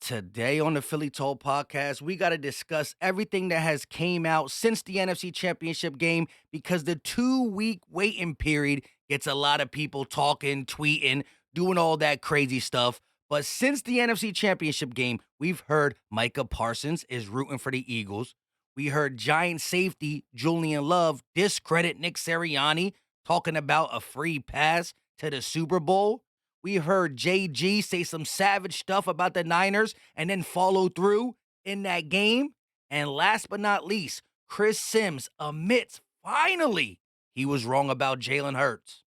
Today on the Philly Talk podcast, we got to discuss everything that has came out since the NFC Championship game because the 2-week waiting period gets a lot of people talking, tweeting, doing all that crazy stuff. But since the NFC Championship game, we've heard Micah Parsons is rooting for the Eagles. We heard Giant safety Julian Love discredit Nick Sirianni, talking about a free pass to the Super Bowl. We heard JG say some savage stuff about the Niners and then follow through in that game. And last but not least, Chris Sims admits finally he was wrong about Jalen Hurts.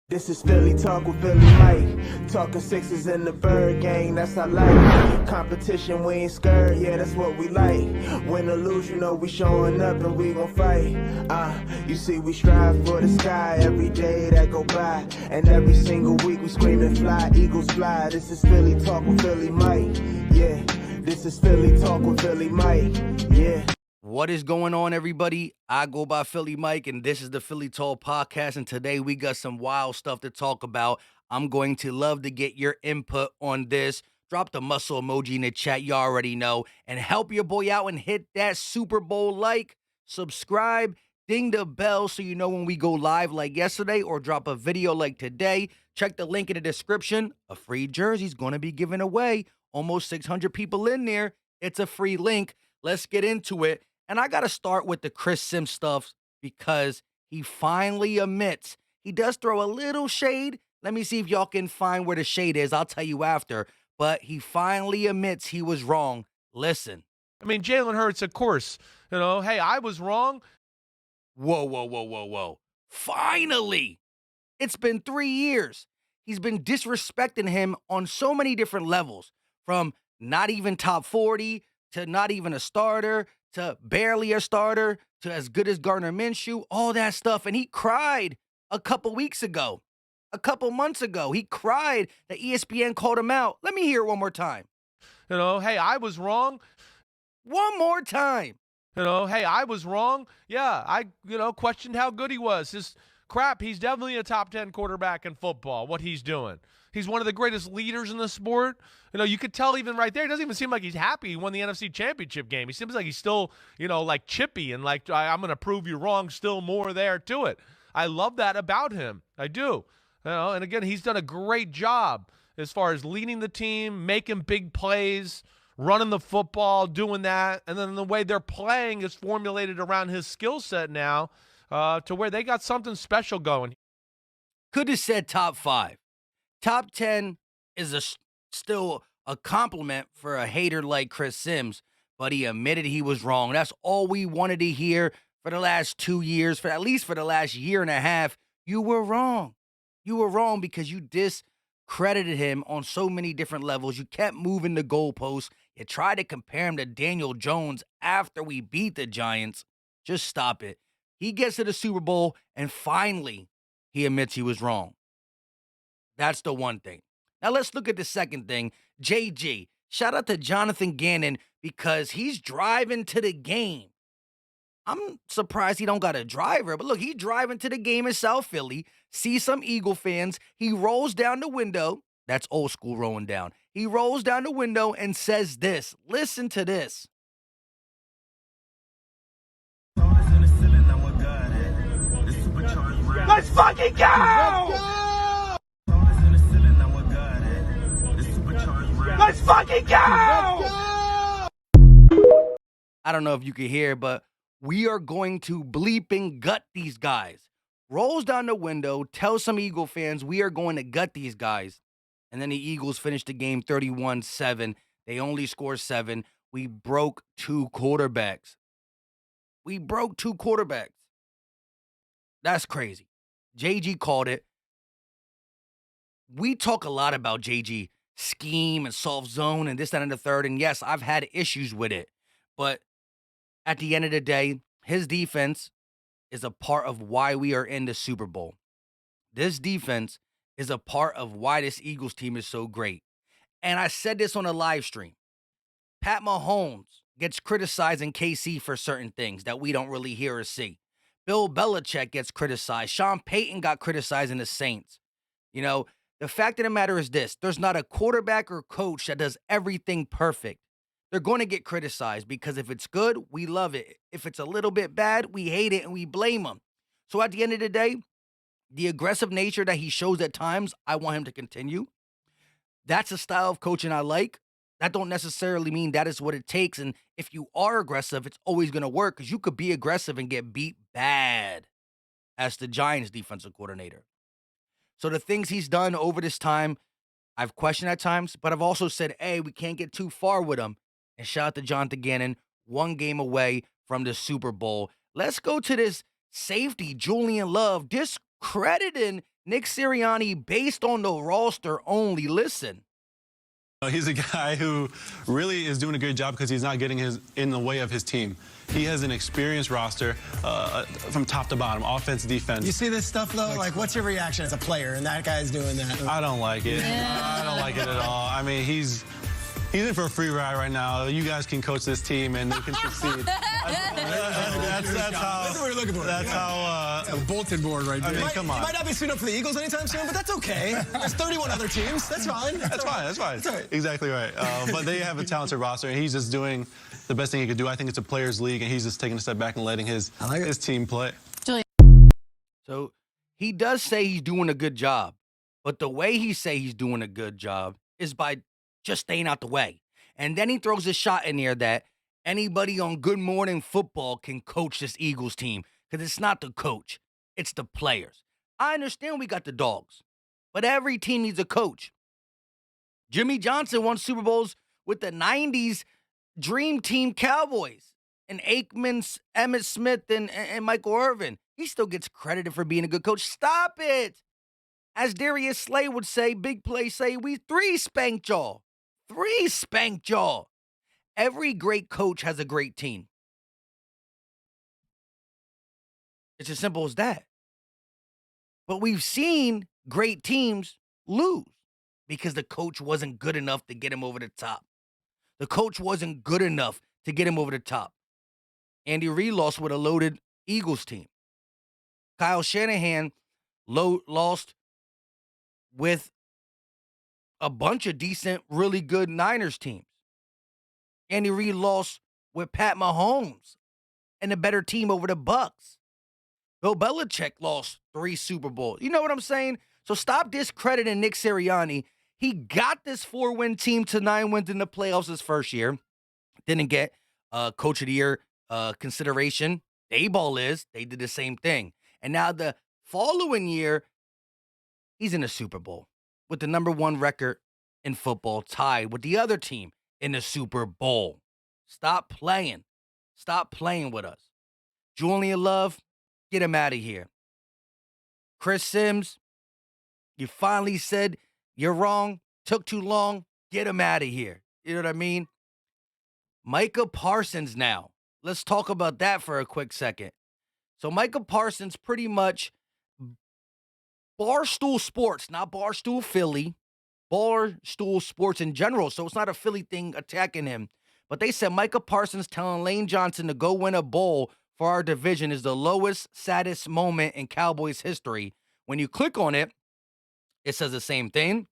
This is Philly Talk with Philly Mike. Talking sixes in the bird gang, that's I like. Competition, we ain't scared, yeah, that's what we like. Win or lose, you know we showing up and we gon' fight. You see we strive for the sky every day that go by. And every single week we screaming fly, Eagles fly. This is Philly Talk with Philly Mike, yeah. This is Philly Talk with Philly Mike, yeah. What is going on, everybody? I go by Philly Mike, and this is the Philly Talk podcast, and today we got some wild stuff to talk about. I'm going to love to get your input on this. Drop the muscle emoji in the chat, you already know, and help your boy out and hit that Super Bowl like, subscribe, ding the bell so you know when we go live like yesterday or drop a video like today. Check the link in the description. A free jersey's going to be given away. Almost 600 people in there. It's a free link. Let's get into it. And I got to start with the Chris Sims stuff because he finally admits he does throw a little shade. Let me see if y'all can find where the shade is. I'll tell you after. But he finally admits he was wrong. Listen. I mean, Jalen Hurts, of course, hey, I was wrong. Whoa. Finally. It's been 3 years. He's been disrespecting him on so many different levels, from not even top 40 to not even a starter to barely a starter, to as good as Gardner Minshew, all that stuff. And he cried a couple weeks ago, a couple months ago. He cried that ESPN called him out. Let me hear it one more time. Hey, I was wrong. One more time. Hey, I was wrong. Yeah, I questioned how good he was. He's definitely a top 10 quarterback in football, what he's doing. He's one of the greatest leaders in the sport. You could tell even right there, it doesn't even seem like he's happy he won the NFC Championship game. He seems like he's still, like chippy and like, I'm going to prove you wrong, still more there to it. I love that about him. I do. And again, he's done a great job as far as leading the team, making big plays, running the football, doing that. And then the way they're playing is formulated around his skill set now to where they got something special going. Could have said top 5. Top 10 is still a compliment for a hater like Chris Sims, but he admitted he was wrong. That's all we wanted to hear for the last 2 years, for at least for the last year and a half. You were wrong. You were wrong because you discredited him on so many different levels. You kept moving the goalposts. You tried to compare him to Daniel Jones after we beat the Giants. Just stop it. He gets to the Super Bowl, and finally, he admits he was wrong. That's the one thing. Now let's look at the second thing. JG. Shout out to Jonathan Gannon because he's driving to the game. I'm surprised he don't got a driver, but look, he's driving to the game in South Philly, sees some Eagle fans. He rolls down the window. That's old school rolling down. He rolls down the window and says this. Listen to this. Let's fucking go! Let's fucking go! I don't know if you can hear, but we are going to bleeping gut these guys. Rolls down the window, tells some Eagle fans we are going to gut these guys. And then the Eagles finished the game 31-7. They only scored 7. We broke 2 quarterbacks. That's crazy. JG called it. We talk a lot about JG scheme and soft zone and this, that, and the third. And yes, I've had issues with it. But at the end of the day, his defense is a part of why we are in the Super Bowl. This defense is a part of why this Eagles team is so great. And I said this on a live stream. Pat Mahomes gets criticized in KC for certain things that we don't really hear or see. Bill Belichick gets criticized. Sean Payton got criticized in the Saints. The fact of the matter is this: there's not a quarterback or coach that does everything perfect. They're going to get criticized because if it's good, we love it. If it's a little bit bad, we hate it and we blame them. So at the end of the day, the aggressive nature that he shows at times, I want him to continue. That's a style of coaching I like. That don't necessarily mean that is what it takes. And if you are aggressive, it's always going to work because you could be aggressive and get beat bad as the Giants defensive coordinator. So the things he's done over this time, I've questioned at times, but I've also said, hey, we can't get too far with him. And shout out to Jonathan Gannon, one game away from the Super Bowl. Let's go to this safety, Julian Love, discrediting Nick Sirianni based on the roster only. Listen. He's a guy who really is doing a good job because he's not getting in the way of his team. He has an experienced roster from top to bottom, offense, defense. You see this stuff, though? Like, what's your reaction as a player? And that guy's doing that. I don't like it. I don't like it at all. I mean, he's in for a free ride right now. You guys can coach this team, and they can succeed. That's what we're looking for. That's how. A bulletin board right there. Come on. He might not be suiting up for the Eagles anytime soon, but that's okay. There's 31 other teams. That's fine. That's fine. That's fine. That's right. Exactly right. But they have a talented roster, and he's just doing the best thing he could do. I think it's a players' league, and he's just taking a step back and letting his team play. So he does say he's doing a good job, but the way he say he's doing a good job is by just staying out the way. And then he throws a shot in there that anybody on Good Morning Football can coach this Eagles team because it's not the coach, it's the players. I understand we got the dogs, but every team needs a coach. Jimmy Johnson won Super Bowls with the 90s Dream Team Cowboys and Aikman, Emmitt Smith, and Michael Irvin. He still gets credited for being a good coach. Stop it. As Darius Slay would say, big play say, we 3 spanked y'all. 3 spanked y'all. Every great coach has a great team. It's as simple as that. But we've seen great teams lose because the coach wasn't good enough to get him over the top. The coach wasn't good enough to get him over the top. Andy Reid lost with a loaded Eagles team. Kyle Shanahan lost with a bunch of decent, really good Niners teams. Andy Reid lost with Pat Mahomes and a better team over the Bucks. Bill Belichick lost 3 Super Bowls. You know what I'm saying? So stop discrediting Nick Sirianni. He got this 4-win team to 9 wins in the playoffs his first year. Didn't get Coach of the Year consideration. Dayball is. They did the same thing. And now the following year, he's in the Super Bowl with the number 1 record in football, tied with the other team in the Super Bowl. Stop playing. Stop playing with us. Julian Love, get him out of here. Chris Sims, you finally said you're wrong, took too long, get him out of here. You know what I mean? Micah Parsons now. Let's talk about that for a quick second. So Micah Parsons pretty much Barstool Sports, not Barstool Philly, Barstool Sports in general. So it's not a Philly thing attacking him. But they said Micah Parsons telling Lane Johnson to go win a bowl for our division is the lowest, saddest moment in Cowboys history. When you click on it, it says the same thing.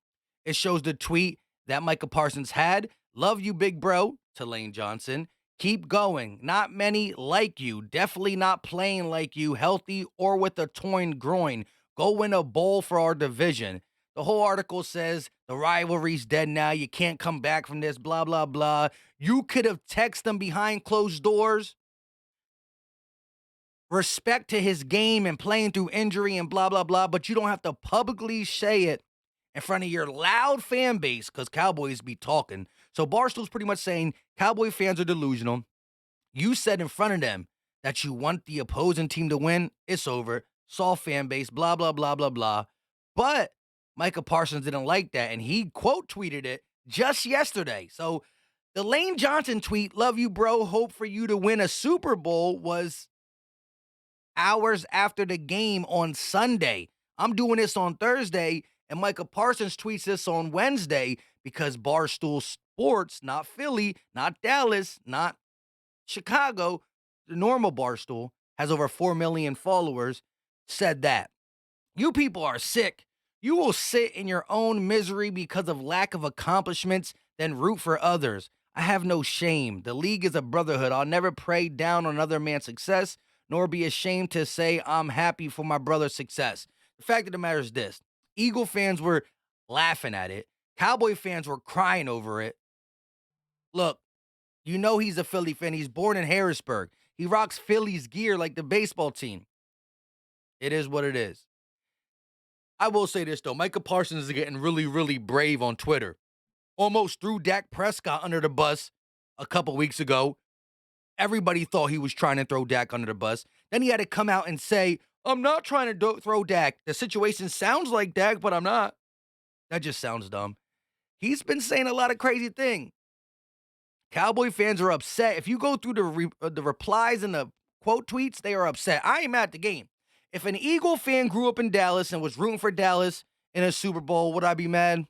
It shows the tweet that Micah Parsons had. Love you, big bro, to Lane Johnson. Keep going. Not many like you. Definitely not playing like you, healthy or with a torn groin. Go win a bowl for our division. The whole article says the rivalry's dead now. You can't come back from this, blah, blah, blah. You could have texted him behind closed doors. Respect to his game and playing through injury and blah, blah, blah. But you don't have to publicly say it in front of your loud fan base because Cowboys be talking. So Barstool's pretty much saying Cowboy fans are delusional. You said in front of them that you want the opposing team to win. It's over. Soft fan base, blah, blah, blah, blah, blah. But Micah Parsons didn't like that, and he quote tweeted it just yesterday. So the Lane Johnson tweet, love you, bro, hope for you to win a Super Bowl, was hours after the game on Sunday. I'm doing this on Thursday, and Micah Parsons tweets this on Wednesday because Barstool Sports, not Philly, not Dallas, not Chicago, the normal Barstool, has over 4 million followers, said that. You people are sick You will sit in your own misery because of lack of accomplishments, then root for others. I have no shame. The league is a brotherhood. I'll never pray down on another man's success, nor be ashamed to say I'm happy for my brother's success. The fact of the matter is this: Eagle fans were laughing at it, Cowboy fans were crying over it. Look, you know he's a Philly fan. He's born in Harrisburg. He rocks Philly's gear like the baseball team. It is what it is. I will say this, though. Micah Parsons is getting really, really brave on Twitter. Almost threw Dak Prescott under the bus a couple weeks ago. Everybody thought he was trying to throw Dak under the bus. Then he had to come out and say, I'm not trying to throw Dak. The situation sounds like Dak, but I'm not. That just sounds dumb. He's been saying a lot of crazy things. Cowboy fans are upset. If you go through the replies and the quote tweets, they are upset. I ain't mad at the game. If an Eagle fan grew up in Dallas and was rooting for Dallas in a Super Bowl, would I be mad?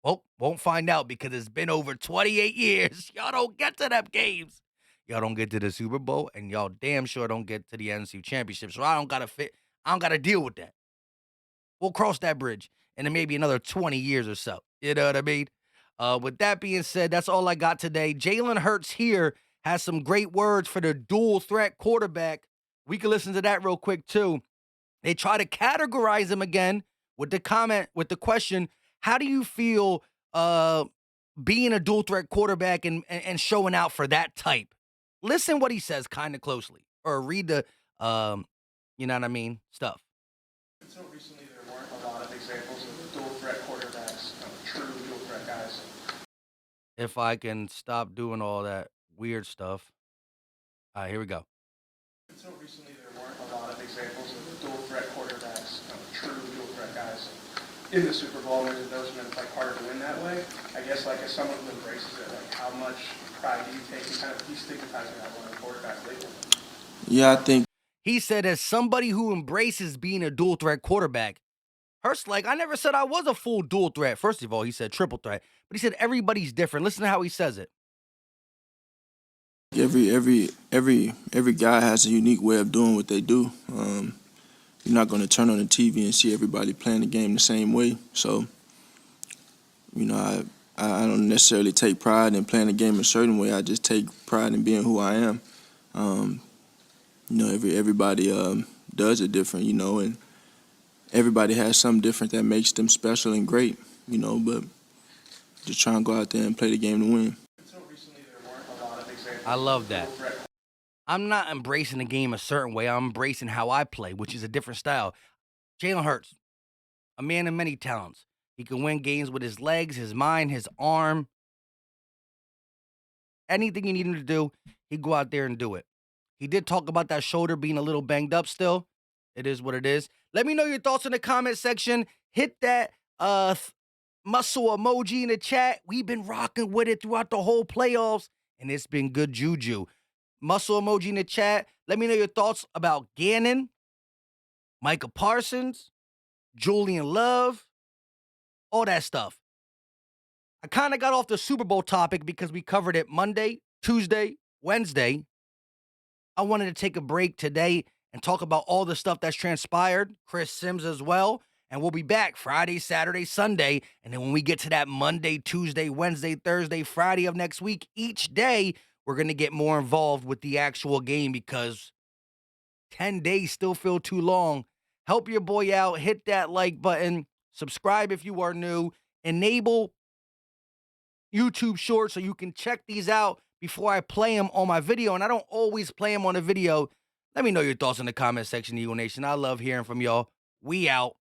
Well, won't find out because it's been over 28 years. Y'all don't get to them games. Y'all don't get to the Super Bowl, and y'all damn sure don't get to the NFC Championship. So I don't gotta deal with that. We'll cross that bridge in maybe another 20 years or so. You know what I mean? With that being said, that's all I got today. Jalen Hurts here has some great words for the dual threat quarterback. We can listen to that real quick too. They try to categorize him again with the question, how do you feel being a dual threat quarterback and showing out for that type? Listen what he says kind of closely, or read the you know what I mean, stuff. Until recently, there weren't a lot of examples of dual threat quarterbacks, true dual threat guys. If I can stop doing all that weird stuff. All right, here we go. Until recently, there weren't a lot of examples of dual threat quarterbacks, true dual threat guys in the Super Bowl, and those have been harder to win that way. I guess as someone who embraces it, how much pride do you take in kind of destigmatizing that one of the quarterbacks lately? Yeah, I think. He said, as somebody who embraces being a dual threat quarterback, Hurst, I never said I was a full dual threat. First of all, he said triple threat, but he said everybody's different. Listen to how he says it. Every guy has a unique way of doing what they do. You're not going to turn on the TV and see everybody playing the game the same way. So, I don't necessarily take pride in playing the game a certain way. I just take pride in being who I am. Everybody does it different, and everybody has something different that makes them special and great, but just try and go out there and play the game to win. Until recently, there weren't a lot of examples. I love that. I'm not embracing the game a certain way. I'm embracing how I play, which is a different style. Jalen Hurts, a man of many talents. He can win games with his legs, his mind, his arm. Anything you need him to do, he'd go out there and do it. He did talk about that shoulder being a little banged up still. It is what it is. Let me know your thoughts in the comment section. Hit that muscle emoji in the chat. We've been rocking with it throughout the whole playoffs, and it's been good juju. Muscle emoji in the chat. Let me know your thoughts about Gannon, Micah Parsons, Julian Love, all that stuff. I kind of got off the Super Bowl topic because we covered it Monday, Tuesday, Wednesday. I wanted to take a break today and talk about all the stuff that's transpired, Chris Sims as well, and we'll be back Friday, Saturday, Sunday, and then when we get to that Monday, Tuesday, Wednesday, Thursday, Friday of next week, each day, we're going to get more involved with the actual game because 10 days still feel too long. Help your boy out. Hit that like button. Subscribe if you are new. Enable YouTube Shorts so you can check these out before I play them on my video. And I don't always play them on a video. Let me know your thoughts in the comment section, Eagle Nation. I love hearing from y'all. We out.